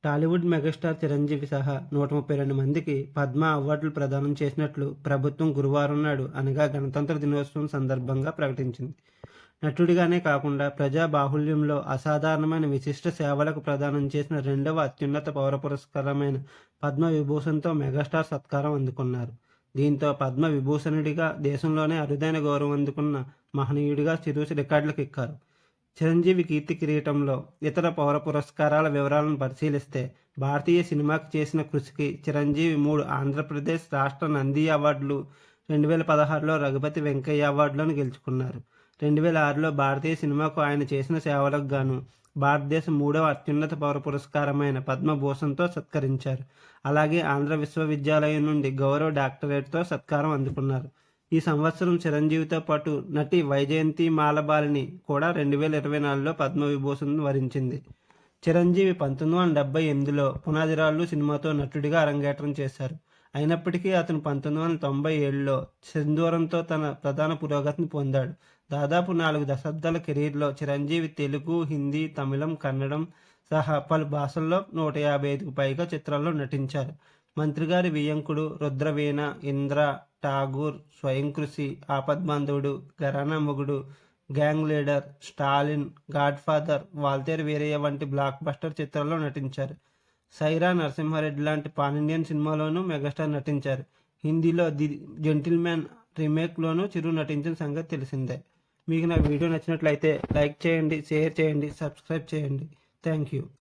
Tollywood megastar Chiranjeevi సహా 132 మందికి పద్మ అవార్డులు ప్రదానం చేసినట్లు ప్రభుత్వం గురువారం నాడు అనగా గణతంత్ర దినోత్సవం సందర్భంగా ప్రకటించింది. నటుడిగానే కాకుండా ప్రజా బాహుళ్యంలో అసాధారణమైన విశిష్ట సేవలకు ప్రదానం చేసిన రెండవ అత్యున్నత పౌర పురస్కారమైన పద్మ విభూషణ్తో మెగాస్టార్ సత్కారం అందుకున్నారు. దీంతో పద్మ విభూషణుడిగా దేశంలోనే అరుదైన గౌరవం అందుకున్న మహనీయుడిగా చిరు రికార్డులకు ఎక్కారు. చిరంజీవి కీర్తి కిరీటంలో ఇతర పౌర పురస్కారాల వివరాలను పరిశీలిస్తే భారతీయ సినిమాకి చేసిన కృషికి చిరంజీవి 3 ఆంధ్రప్రదేశ్ రాష్ట్ర నంది అవార్డులు, 2016లో రఘుపతి వెంకయ్య అవార్డులను గెలుచుకున్నారు. 2006లో భారతీయ సినిమాకు ఆయన చేసిన సేవలకు గాను భారతదేశ 3వ అత్యున్నత పౌర పురస్కారమైన పద్మభూషణ్తో సత్కరించారు. అలాగే ఆంధ్ర విశ్వవిద్యాలయం నుండి గౌరవ డాక్టరేట్తో సత్కారం అందుకున్నారు. ఈ సంవత్సరం చిరంజీవితో పాటు నటి వైజయంతి మాలబాలిని కూడా 2024లో పద్మవిభూషణ్ వరించింది. చిరంజీవి 1978లో పునాదిరాళ్ళు సినిమాతో నటుడిగా అరంగేట్రం చేశారు. అయినప్పటికీ అతను 1997లో సింధూరంతో తన ప్రధాన పురోగతిని పొందాడు. దాదాపు 4 దశాబ్దాల కెరీర్లో చిరంజీవి తెలుగు, హిందీ, తమిళం, కన్నడం సహా పలు భాషల్లో 155కు పైగా చిత్రాల్లో నటించారు. మంత్రిగారి వియ్యంకుడు, రుద్రవీణ, ఇంద్ర, ఠాగూర్, స్వయం కృషి, Aapadbandhavudu, Gharana Mogudu, gang leader, Stalin, Godfather, Waltair Veerayya వంటి బ్లాక్ బస్టర్ చిత్రాల్లో నటించారు. సైరా నరసింహారెడ్డి లాంటి పాన్ ఇండియన్ సినిమాలోనూ మెగాస్టార్ నటించారు. హిందీలో ది జెంటిల్మెన్ రీమేక్లోనూ చిరు నటించిన సంగతి తెలిసిందే. మీకు నా వీడియో నచ్చినట్లయితే లైక్ చేయండి, షేర్ చేయండి, సబ్స్క్రైబ్ చేయండి. Thank you.